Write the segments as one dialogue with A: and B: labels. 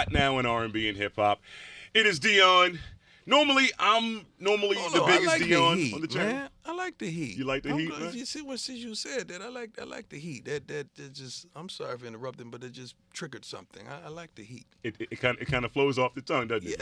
A: now in R&B and hip hop. It is Dion. Normally, I'm the biggest
B: I like
A: Dion
B: the heat,
A: on the channel.
B: man. I like the heat.
A: You like the heat, man?
B: You see what since you said that, I like the heat. That just. I'm sorry for interrupting, but it just triggered something. I like the heat.
A: It kind of flows off the tongue, doesn't it?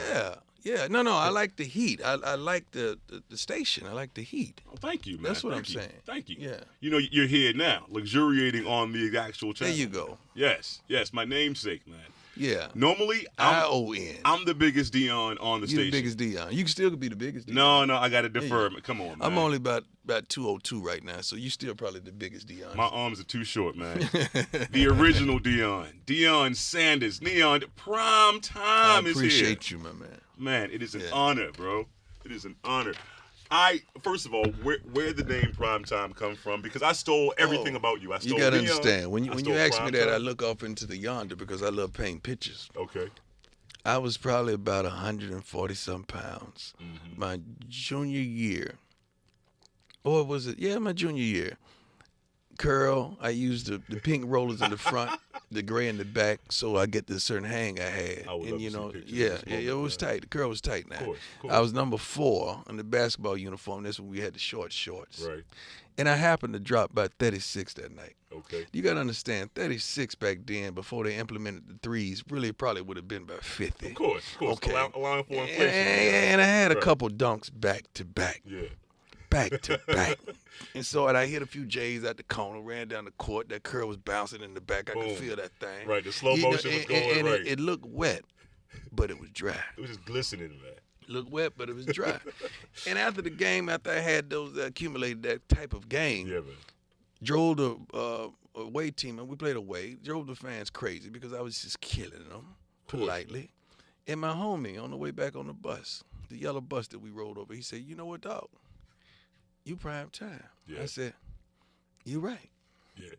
B: Yeah. No. I like the heat. I like the station. I like the heat.
A: Oh, thank you, man.
B: That's what
A: Thank
B: I'm
A: you.
B: saying.
A: Thank you.
B: Yeah.
A: You know, you're here now, luxuriating on the actual channel.
B: There you go.
A: Yes, my namesake, man.
B: Yeah.
A: Normally,
B: ION.
A: I'm the biggest Dion on the
B: You
A: station.
B: the biggest Dion. You can still be the biggest Dion.
A: No, I got to defer. Come on, man.
B: I'm only about 202 right now, so you still probably the biggest Dion.
A: My arms are too short, man. The original Deion Sanders, Neon, prime time is here.
B: I appreciate you, my man.
A: Man, it is an honor, bro. It is an honor. First of all, where the name Prime Time come from? Because I stole everything about you. I stole
B: You gotta
A: Neon,
B: understand when you ask me that,
A: Time.
B: I look off into the yonder because I love painting pictures.
A: Okay.
B: I was probably about 140 some pounds my junior year. Or was it? Yeah, my junior year. Curl. I used the pink rollers in the front, the gray in the back, so I get this certain hang I had.
A: I would
B: and
A: love to see pictures
B: yeah,
A: of this
B: it
A: moment,
B: was
A: man.
B: tight. The curl was tight now.
A: Of course.
B: I was number 4 in the basketball uniform. That's when we had the short shorts.
A: Right.
B: And I happened to drop by 36 that night.
A: Okay.
B: You got to understand, 36 back then, before they implemented the threes, really probably would have been about 50.
A: Of course.
B: Okay.
A: Allowing for inflation.
B: And I had a
A: Right.
B: couple dunks back to back.
A: Yeah.
B: Back to back. And so I hit a few J's at the corner, ran down the court. That curl was bouncing in the back. I
A: Boom.
B: could feel that thing.
A: Right. The slow motion was going
B: and
A: right.
B: It looked wet, but it was dry.
A: It was just glistening, man.
B: Looked wet, but it was dry. And after the game, after I had those accumulated that type of game,
A: Yeah, man.
B: drove the away team, and we played away, drove the fans crazy because I was just killing them politely. And my homie, on the way back on the bus, the yellow bus that we rode over, he said, "You know what, dog? You prime time."
A: Yeah.
B: I said, "You right."
A: Yeah.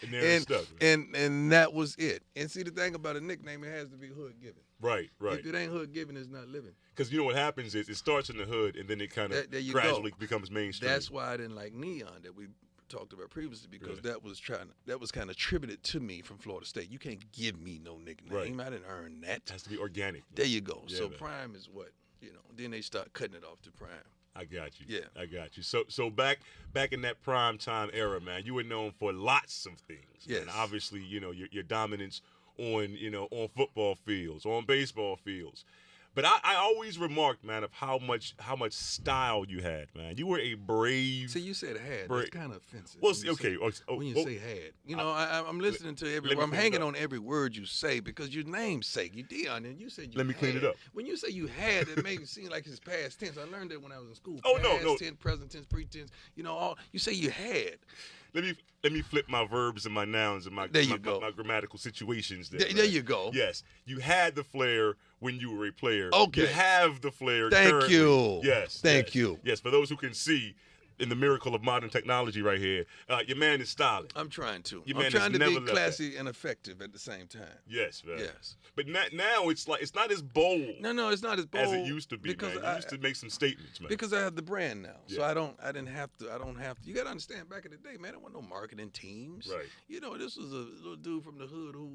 A: And there it stuck. Man.
B: And that was it. And see, the thing about a nickname, it has to be hood given.
A: Right.
B: If it ain't hood given, it's not living.
A: Because you know what happens is it starts in the hood and then it kind of
B: There you
A: gradually
B: go.
A: becomes mainstream.
B: That's why I didn't like Neon that we talked about previously, because that was kind of attributed to me from Florida State. You can't give me no nickname.
A: Right.
B: I didn't earn that.
A: It has to be organic.
B: There you go.
A: Yeah,
B: So
A: man.
B: prime is what, then they start cutting it off to prime.
A: I got you.
B: Yeah.
A: I got you. So back in that prime time era, man, you were known for lots of things.
B: Yes.
A: And obviously, your dominance on football fields, on baseball fields. But I always remarked, man, of how much style you had, man. You were a brave.
B: See, you said had.
A: Brave.
B: That's kind of offensive.
A: Well,
B: when you
A: okay.
B: when you say had. I'm listening to
A: let me
B: I'm
A: clean it
B: hanging
A: up.
B: on every word you say because your namesake, you Dion, and you said you
A: Let me clean
B: had.
A: it up.
B: When you say you had, it made it seem like it's past tense. I learned that when I was in school.
A: Oh, no,
B: Past
A: no.
B: tense, present tense, pretense. You say you had.
A: Let me flip my verbs and my nouns and my
B: There you go.
A: my grammatical situations there.
B: There
A: man.
B: you go.
A: Yes, you had the flair when you were a player.
B: Okay.
A: You have the flair
B: Thank
A: currently.
B: you.
A: Yes.
B: Thank
A: yes.
B: you.
A: Yes, for those who can see in the miracle of modern technology right here, your man is styling.
B: I'm trying to.
A: Your
B: I'm
A: man
B: trying
A: has
B: to be
A: never left
B: classy and effective at the same time.
A: Yes, man.
B: Yes.
A: But now it's like it's not as bold
B: No, it's not as bold
A: as it used to be,
B: because
A: man. You used to make some statements, man.
B: Because I have the brand now, so
A: Yeah.
B: I don't have to. You got to understand. Back in the day, man, there wasn't no marketing teams.
A: Right.
B: This was a little dude from the hood who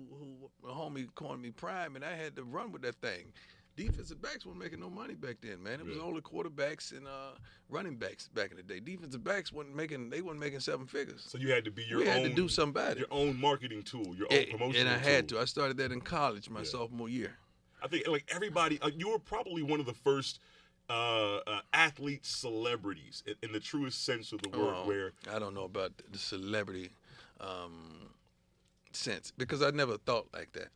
B: a homie called me prime, and I had to run with that thing. Defensive backs weren't making no money back then, man. It was only quarterbacks and running backs back in the day. Defensive backs wasn't making 7 figures.
A: So you had to be your
B: We
A: own.
B: had to do something about it.
A: Your own marketing tool, your own promotional
B: And I had
A: tool.
B: to. I started that in college my sophomore year.
A: I think like everybody, you were probably one of the first athlete celebrities in the truest sense of the word. Where
B: I don't know about the celebrity sense because I never thought like that.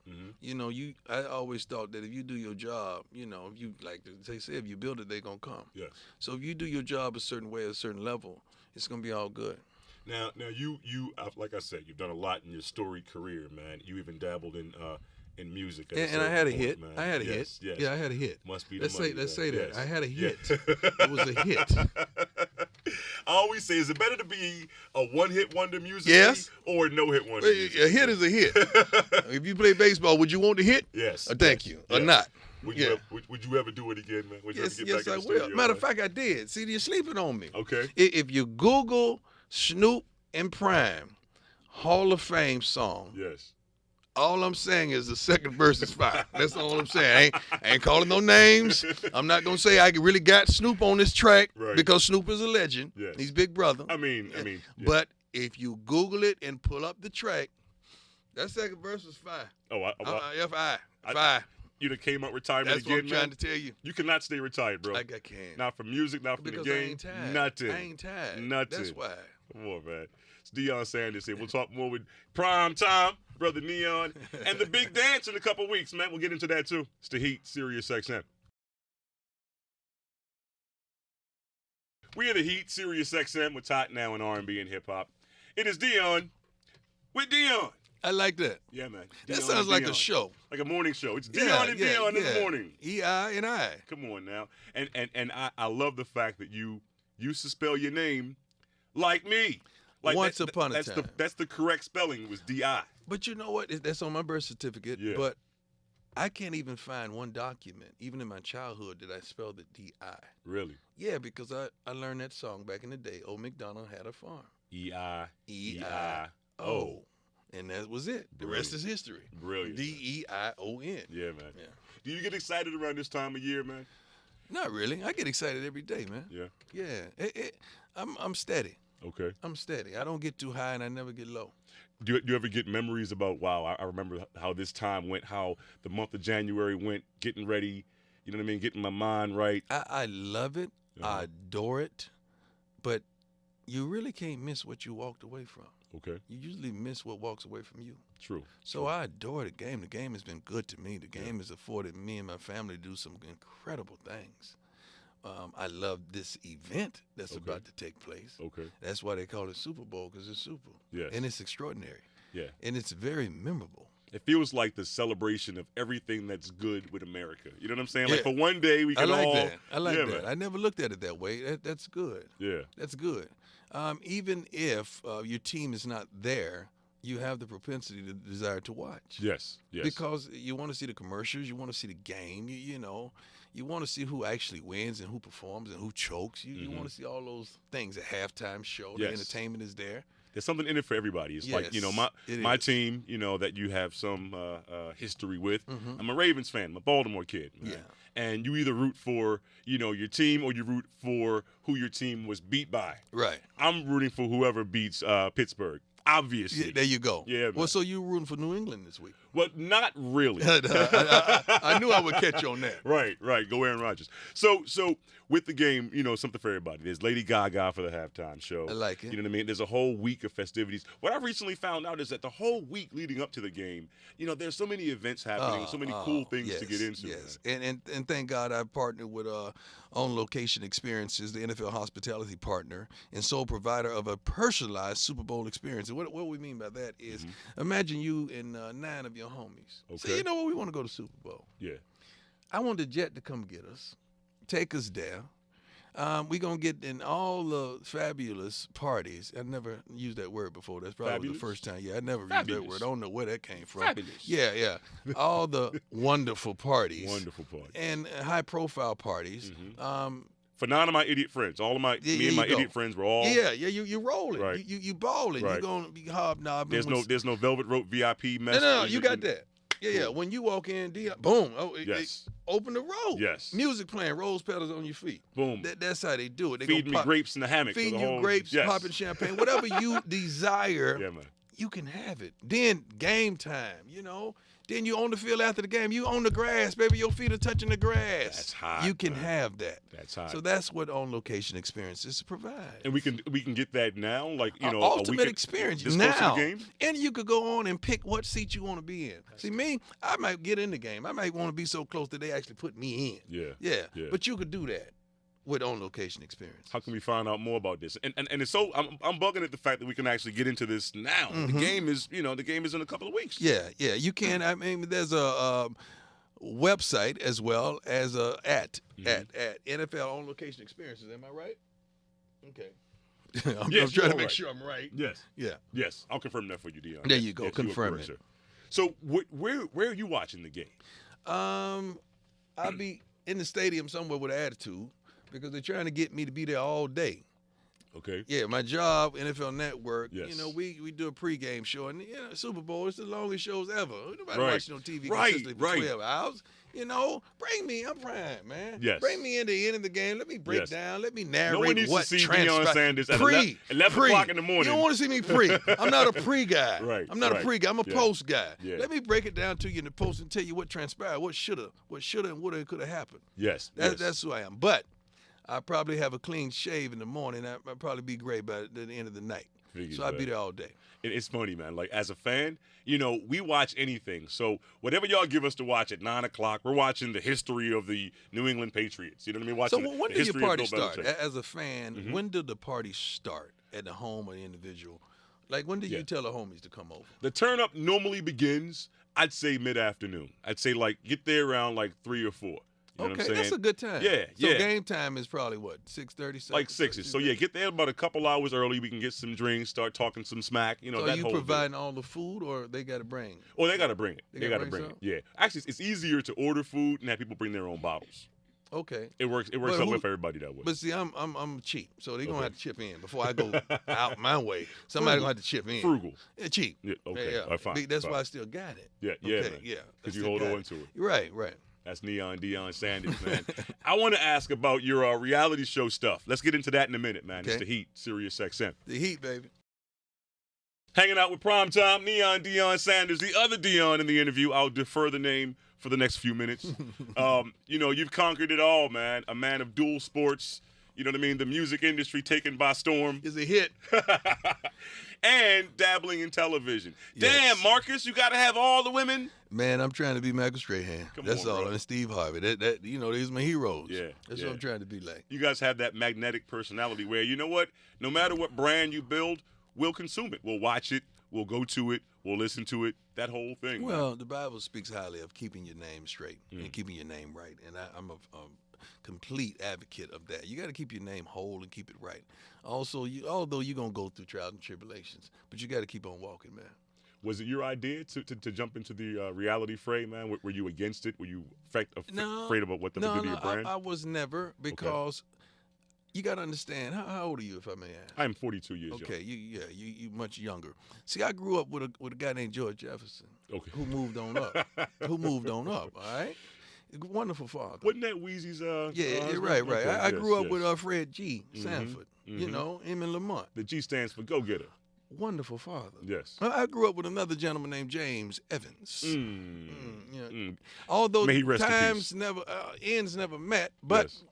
B: I always thought that if you do your job, if you like they say, if you build it, they're gonna come.
A: yes.
B: So if you do your job a certain way, a certain level, it's gonna be all good.
A: Now you like I said, you've done a lot in your storied career, man. You even dabbled in music.
B: And I had a
A: point,
B: hit.
A: man.
B: I had a hit.
A: Yes.
B: Yeah, I had a hit.
A: Must be the
B: Let's
A: money,
B: say
A: man.
B: that.
A: Yes.
B: I had a hit.
A: Yeah.
B: It was a hit.
A: I always say, is it better to be a one-hit wonder musically
B: Yes.
A: or a no-hit wonder?
B: A
A: musically?
B: hit is a hit. If you play baseball, would you want to hit?
A: Yes.
B: Thank you. Or
A: Yes.
B: not?
A: Would
B: Yeah.
A: you ever do it again, man? Would you
B: Yes,
A: ever get
B: yes,
A: back
B: I
A: in the
B: will.
A: studio,
B: Matter of
A: man?
B: fact, I did. See, you're sleeping on me.
A: Okay.
B: If you Google Snoop and Prime Hall of Fame song,
A: Yes.
B: All I'm saying is the second verse is fire. That's all I'm saying. I ain't calling no names. I'm not gonna say I really got Snoop on this track because Snoop is a legend.
A: Yes.
B: He's Big Brother.
A: I mean. Yeah.
B: But if you Google it and pull up the track, that second verse is fire. Fire.
A: You done came up retirement
B: That's
A: again,
B: what I'm trying to tell you.
A: You cannot stay retired, bro.
B: I can't.
A: Not for music, not for
B: because
A: the game.
B: I ain't tired.
A: Nothing.
B: I ain't tired.
A: Nothing.
B: That's why.
A: Come on, man. It's Deion Sanders here. We'll talk more with Prime Time, Brother Neon, and the big dance in a couple weeks, man. We'll get into that, too. It's the Heat, Sirius XM. We are the Heat, Sirius XM, with hot now in R&B and hip-hop. It is Deion with Deion.
B: I like that.
A: Yeah, man.
B: That
A: Deion
B: sounds like a show.
A: Like a morning show. It's Deion and Deion in the morning.
B: E-I and I.
A: Come on now. And I love the fact that you used to spell your name like me. Like
B: Once upon a time.
A: That's the correct spelling was D-I.
B: But you know what? That's on my birth certificate.
A: Yeah.
B: But I can't even find one document, even in my childhood, that I spelled it D-I.
A: Really?
B: Yeah, because I learned that song back in the day. Old MacDonald had a farm.
A: E-I.
B: E-I-O. And that was it. The rest is history.
A: Brilliant.
B: D-E-I-O-N.
A: Yeah, man.
B: Yeah.
A: Do you get excited around this time of year, man?
B: Not really. I get excited every day, man.
A: Yeah.
B: Yeah. I'm steady.
A: Okay.
B: I'm steady. I don't get too high and I never get low.
A: Do you ever get memories about, wow, I remember how this time went, how the month of January went, getting ready, you know what I mean, getting my mind right?
B: I love it. I adore it. But you really can't miss what you walked away from.
A: Okay.
B: You usually miss what walks away from you.
A: True.
B: So I adore the game. The game has been good to me. The game has afforded me and my family to do some incredible things. I love this event that's about to take place.
A: Okay.
B: That's why they call it Super Bowl, because it's super.
A: Yes.
B: And it's extraordinary.
A: Yeah.
B: And it's very memorable.
A: It feels like the celebration of everything that's good with America. You know what I'm saying?
B: Yeah.
A: Like for one day we can all.
B: I like that.
A: Man.
B: I never looked at it that way. That's good.
A: Yeah.
B: That's good. Even if your team is not there, you have the propensity to desire to watch.
A: Yes. Yes.
B: Because you want to see the commercials, you want to see the game, you know, you want to see who actually wins and who performs and who chokes. You want to see all those things. A halftime show, the entertainment is there.
A: There's something in it for everybody. It's like, you know, my team, you know, that you have some history with. I'm a Ravens fan. I'm a Baltimore kid. Man.
B: Yeah.
A: And you either root for, you know, your team or you root for who your team was beat by.
B: Right.
A: I'm rooting for whoever beats Pittsburgh. Obviously.
B: Yeah, there you go.
A: Yeah, man.
B: Well, so you were rooting for New England this week.
A: Well, not really.
B: I knew I would catch you on that.
A: Right. Go Aaron Rodgers. So with the game, you know, something for everybody. There's Lady Gaga for the halftime show.
B: I like it.
A: You know what I mean? There's a whole week of festivities. What I recently found out is that the whole week leading up to the game, you know, there's so many events happening, so many cool things to get into.
B: Yes, and thank God I partnered with On Location Experiences, the NFL hospitality partner and sole provider of a personalized Super Bowl experience. And what we mean by that is, imagine you and 9 of your homies.
A: Okay.
B: Say, you know what, we want to go to Super Bowl.
A: Yeah.
B: I want the jet to come get us, take us there. We're going to get in all the fabulous parties. I never used that word before. That's probably the first time. Yeah, I never used that word. I don't know where that came from.
A: Fabulous.
B: Yeah. All the wonderful parties.
A: Wonderful parties.
B: And high-profile parties.
A: For 9 of my idiot friends, all of me and my idiot friends were all.
B: Yeah, you rolling.
A: Right.
B: You balling.
A: Right.
B: You're going to be hobnobbing.
A: There's no velvet rope VIP mess.
B: No, you got that. Yeah. When you walk in, boom.
A: Yes.
B: Open the road.
A: Yes.
B: Music playing, rose petals on your feet.
A: Boom.
B: That's how they do it. They
A: Feeding me grapes in the hammock.
B: Feeding
A: you
B: grapes, popping champagne, whatever you desire.
A: Yeah, man.
B: You can have it. Then game time, you know. Then you on the field after the game. You on the grass, baby. Your feet are touching the grass.
A: That's hot.
B: You can have that.
A: That's hot.
B: So that's what On Location Experiences provide.
A: And we can get that now, like
B: ultimate experience
A: this
B: now.
A: close to the game?
B: And you could go on and pick what seat you want to be in. See me, I might get in the game. I might want to be so close that they actually put me in. Yeah. But you could do that with On Location Experience.
A: How can we find out more about this? And it's so I'm bugging at the fact that we can actually get into this now. The game is in a couple of weeks.
B: Yeah, you can. I mean, there's a website as well as at NFL On Location Experiences. Am I right? Okay. I'm trying to make sure I'm right.
A: Yes.
B: Yeah.
A: Yes. I'll confirm that for you, Deion.
B: There you go.
A: Yes,
B: Confirm it.
A: Sir. So where are you watching the game?
B: I'll be in the stadium somewhere with an attitude, because they're trying to get me to be there all day.
A: Okay.
B: Yeah, my job, NFL Network.
A: Yes.
B: You know, we do a pregame show, and Super Bowl is the longest shows ever. Nobody
A: Right.
B: watching on TV
A: Right,
B: consistently for
A: right.
B: 12 hours. You know, bring me. I'm prime, man.
A: Yes.
B: Bring me in the end of the game. Let me break
A: Yes.
B: down. Let me
A: No
B: narrate
A: one needs
B: what
A: to see
B: transpired.
A: Deion Sanders at
B: Pre,
A: 11 o'clock in the morning.
B: You don't want to see me pre. I'm not a pre guy.
A: Right,
B: I'm not
A: right.
B: a pre guy. I'm a
A: Yeah.
B: post guy.
A: Yeah.
B: Let me break it down to you in the post and tell you what transpired, what shoulda and woulda and coulda happened.
A: Yes.
B: That's who I am. But I probably have a clean shave in the morning. I'd probably be gray by the end of the night.
A: Figures,
B: So I'd
A: man.
B: be there all day.
A: It's funny, man. Like, as a fan, you know, we watch anything. So whatever y'all give us to watch at 9 o'clock, we're watching the history of the New England Patriots. You know what I mean?
B: So
A: Watching
B: when
A: the
B: did your
A: history
B: party
A: of Bill
B: start?
A: Belichick.
B: As a fan, when did the party start? At the home of the individual? Like, when did you tell the homies to come over?
A: The turn up normally begins, I'd say, mid-afternoon. I'd say, like, get there around, like, 3 or 4. You know what I'm saying?
B: That's a good time.
A: Yeah,
B: so
A: yeah.
B: game time is probably what, 6:30?
A: Like 6. So, yeah, get there about a couple hours early. We can get some drinks, start talking some smack. You know,
B: So
A: that
B: are you
A: whole
B: providing all the food, or they got to bring?
A: Oh, they got to bring it. They got to
B: gotta bring
A: bring it.
B: some?
A: Yeah. Actually, it's easier to order food and have people bring their own bottles.
B: Okay.
A: It works
B: But
A: out
B: who-
A: well for everybody that way.
B: But see, I'm cheap, so they're gonna
A: Okay.
B: have to chip in before I go out my way. Somebody gonna have to chip in.
A: Frugal.
B: Yeah, cheap.
A: Yeah, okay.
B: Yeah.
A: All right, fine.
B: That's
A: fine.
B: why I still got it.
A: Yeah,
B: Okay,
A: man.
B: yeah. I
A: Because you
B: still
A: hold
B: got
A: on to it.
B: Right.
A: That's Deion Sanders, man. I want to ask about your reality show stuff. Let's get into that in a minute, man. It's
B: Okay.
A: the Heat, Sirius XM.
B: The Heat, baby.
A: Hanging out with Primetime, Deion Sanders, the other Deion in the interview. I'll defer the name for the next few minutes. You know, you've conquered it all, man. A man of dual sports. You know what I mean? The music industry taken by storm.
B: Is a hit.
A: And dabbling in television.
B: Yes.
A: Damn, Marcus, you got to have all the women?
B: Man, I'm trying to be Michael Strahan.
A: Come
B: That's
A: on,
B: all.
A: bro.
B: And Steve Harvey. That you know, these are my heroes.
A: Yeah,
B: That's
A: yeah.
B: what I'm trying to be like.
A: You guys have that magnetic personality where, you know what? No matter what brand you build, we'll consume it. We'll watch it. We'll go to it. We'll listen to it. That whole thing. man.
B: Well, the Bible speaks highly of keeping your name straight and keeping your name right. And I'm a complete advocate of that. You got to keep your name whole and keep it right. Also, although you're going to go through trials and tribulations, but you got to keep on walking, man.
A: Was it your idea to jump into the reality fray, man? Were you against it? Were you afraid about what the
B: No,
A: would do to your brand?
B: I was never, because you got to understand. How old are you, if I may ask?
A: I am 42 years young.
B: Okay, you much younger. See, I grew up with a guy named George Jefferson,
A: Okay.
B: who moved on up. All right, wonderful father.
A: Wasn't that Wheezy's?
B: Yeah,
A: husband?
B: right.
A: Okay,
B: I grew up
A: yes.
B: with Fred G. Sanford. You know, him and Lamont.
A: The G stands for go-getter.
B: Wonderful father.
A: Yes.
B: I grew up with another gentleman named James Evans.
A: Mm.
B: Although
A: May he rest in
B: times never ends never met, but
A: Yes.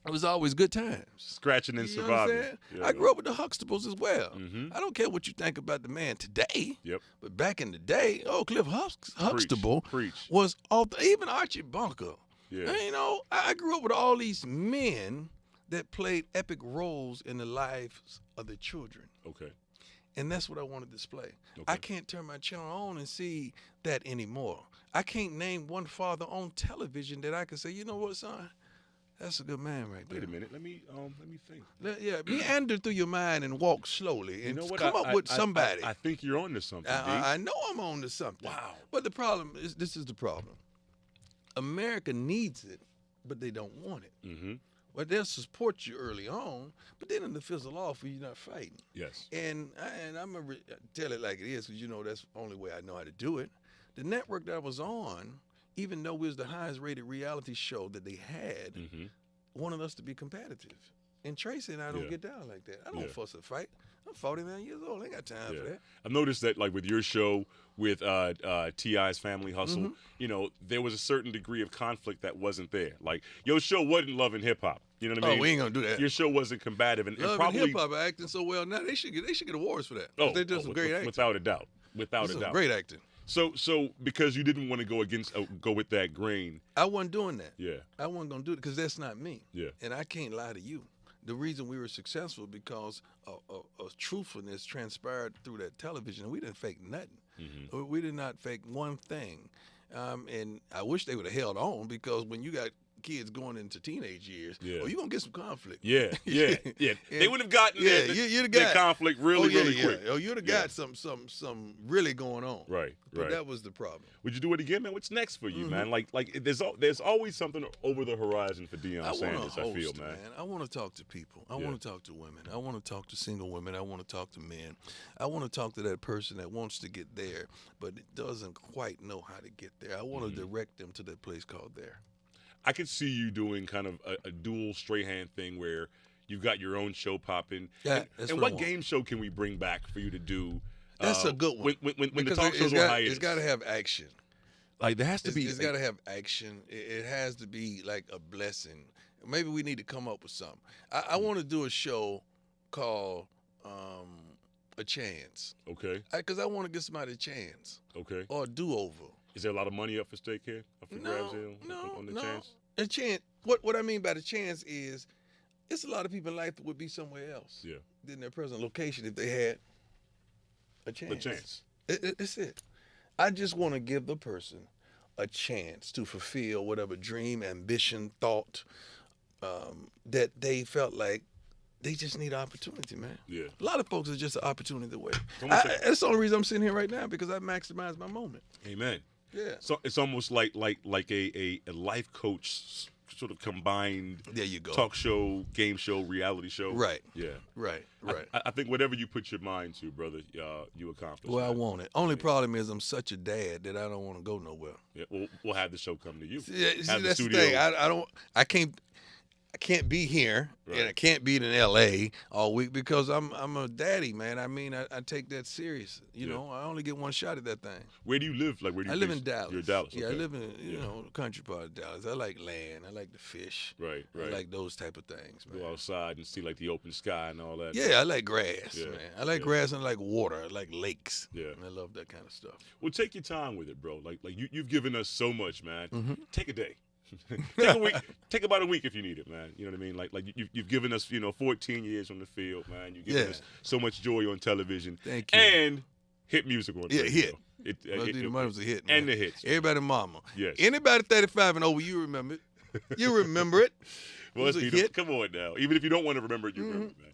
B: it was always good times.
A: Scratching and
B: You
A: surviving.
B: understand?
A: Yeah.
B: I grew up with the Huxtables as well.
A: Mhm.
B: I don't care what you think about the man today,
A: Yep.
B: but back in the day, Cliff Huxtable
A: Preach.
B: was even Archie Bunker.
A: Yeah.
B: And, you know, I grew up with all these men that played epic roles in the lives of the children.
A: Okay.
B: And that's what I want to display.
A: Okay.
B: I can't turn my channel on and see that anymore. I can't name one father on television that I can say, you know what, son? That's a good man right there.
A: Wait a minute. Let me think.
B: Meander through your mind and walk slowly and
A: You know what?
B: come up with somebody.
A: I think you're on to something, D.
B: I know I'm on to something.
A: Wow.
B: But the problem is, this is the problem. America needs it, but they don't want it.
A: Mm-hmm.
B: Well, they'll support you early on, but then it'll fizzle off when you're not fighting.
A: Yes.
B: And I'm going to tell it like it is, because, you know, that's the only way I know how to do it. The network that I was on, even though it was the highest rated reality show that they had, wanted us to be competitive. And Tracy and I don't get down like that. I don't fuss or fight. I'm 49 years old. I ain't got time for that.
A: I've noticed that, like, with your show, with T.I.'s Family Hustle, you know, there was a certain degree of conflict that wasn't there. Like, your show wasn't Love and Hip Hop. You know what I mean?
B: Oh, we ain't gonna do that.
A: Your show wasn't combative, and
B: Love
A: probably
B: and hip hop are acting so well now. They should get awards for that. They did some great acting.
A: without a doubt. Without a doubt.
B: Great acting.
A: So because you didn't want to go with that grain.
B: I wasn't doing that.
A: Yeah.
B: I wasn't gonna do it because that's not me.
A: Yeah.
B: And I can't lie to you. The reason we were successful because of truthfulness transpired through that television. We didn't fake nothing. We did not fake one thing. And I wish they would have held on, because when you got kids going into teenage years,
A: Yeah.
B: oh, you're going to get some conflict.
A: Yeah. They would have gotten
B: you're the guy.
A: conflict really quick.
B: Oh, you'd have got some really going on.
A: Right.
B: But that was the problem.
A: Would you do it again, man? What's next for you, man? Like there's always something over the horizon for Deion Sanders, I feel, man.
B: I want to talk to people. I want to talk to women. I want to talk to single women. I want to talk to men. I want to talk to that person that wants to get there, but it doesn't quite know how to get there. I want to direct them to that place called there.
A: I could see you doing kind of a dual straight hand thing where you've got your own show popping.
B: Yeah,
A: and what game show can we bring back for you to do?
B: That's a good one.
A: When the talk shows are hiatus.
B: It's got to have action.
A: Like there has to be.
B: It's got to have action. It has to be like a blessing. Maybe we need to come up with something. I want to do a show called A Chance.
A: Okay.
B: Because I want to give somebody a chance.
A: Okay.
B: Or a do-over.
A: Is there a lot of money up for stake here? Up for grabs here on the chance?
B: A chance. What I mean by the chance is, it's a lot of people in life that would be somewhere else than their present location if they had a chance.
A: A chance.
B: It's it. I just want to give the person a chance to fulfill whatever dream, ambition, thought that they felt like they just need opportunity, man.
A: Yeah.
B: A lot of folks are just an opportunity away. That's the only reason I'm sitting here right now, because I maximized my moment.
A: Amen.
B: Yeah.
A: So it's almost like a life coach sort of combined.
B: There you go.
A: Talk show, game show, reality show.
B: Right.
A: Yeah.
B: Right.
A: I think whatever you put your mind to, brother, you accomplish.
B: Well, I want it. Only problem is I'm such a dad that I don't want to go nowhere.
A: Yeah. We'll have the show come to you.
B: See, that's the thing. I can't be here, and I can't be in L.A. all week because I'm a daddy, man. I mean, I take that serious. You know, I only get one shot at that thing.
A: Where do you live? Like, where do you
B: I live in Dallas.
A: You're in Dallas.
B: Yeah,
A: okay.
B: I live in the country part of Dallas. I like land. I like the fish.
A: Right.
B: I like those type of things, man.
A: Go outside and see like the open sky and all that.
B: Yeah, I like grass, man. I like grass and I like water. I like lakes.
A: Yeah,
B: and I love that kind of stuff.
A: Well, take your time with it, bro. Like you've given us so much, man.
B: Mm-hmm.
A: Take a day. Take a week. Take about a week if you need it, man. You know what I mean? Like you've given us 14 years on the field, man. You've given us so much joy on television.
B: Thank you.
A: And hit music on radio.
B: Hit.
A: The
B: money was a hit, man.
A: And the hits.
B: Everybody mama.
A: Yes.
B: Anybody 35 and over, you remember it. You remember it.
A: Well,
B: it was a hit.
A: Come on now. Even if you don't want to remember it, you remember it, man.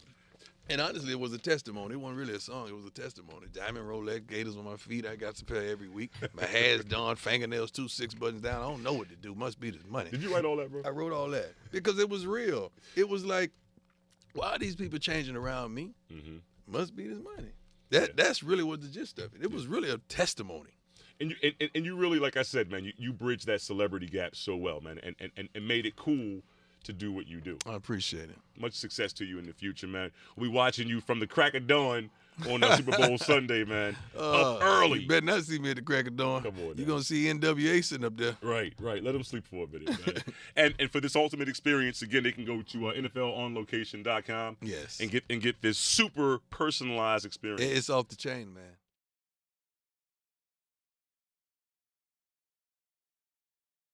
B: And honestly, it was a testimony. It wasn't really a song. It was a testimony. Diamond Rolex, Gators on my feet. I got a pair every week. My hair's done, fingernails 2 6 buttons down. I don't know what to do. Must be this money.
A: Did you write all that, bro?
B: I wrote all that because it was real. It was like, why are these people changing around me?
A: Mm-hmm.
B: Must be this money. That's really what the gist of it. It was really a testimony.
A: And you really, like I said, man, you bridged that celebrity gap so well, man, and made it cool to do what you do.
B: I appreciate it.
A: Much success to you in the future, man. We'll be watching you from the crack of dawn on Super Bowl Sunday, man. Up early.
B: You better not see me at the crack of dawn.
A: Come on,
B: you're going to see NWA sitting up there.
A: Right. Let them sleep for a minute, man. and for this ultimate experience, again, they can go to NFLOnLocation.com.
B: Yes.
A: And get this super personalized experience.
B: It's off the chain, man.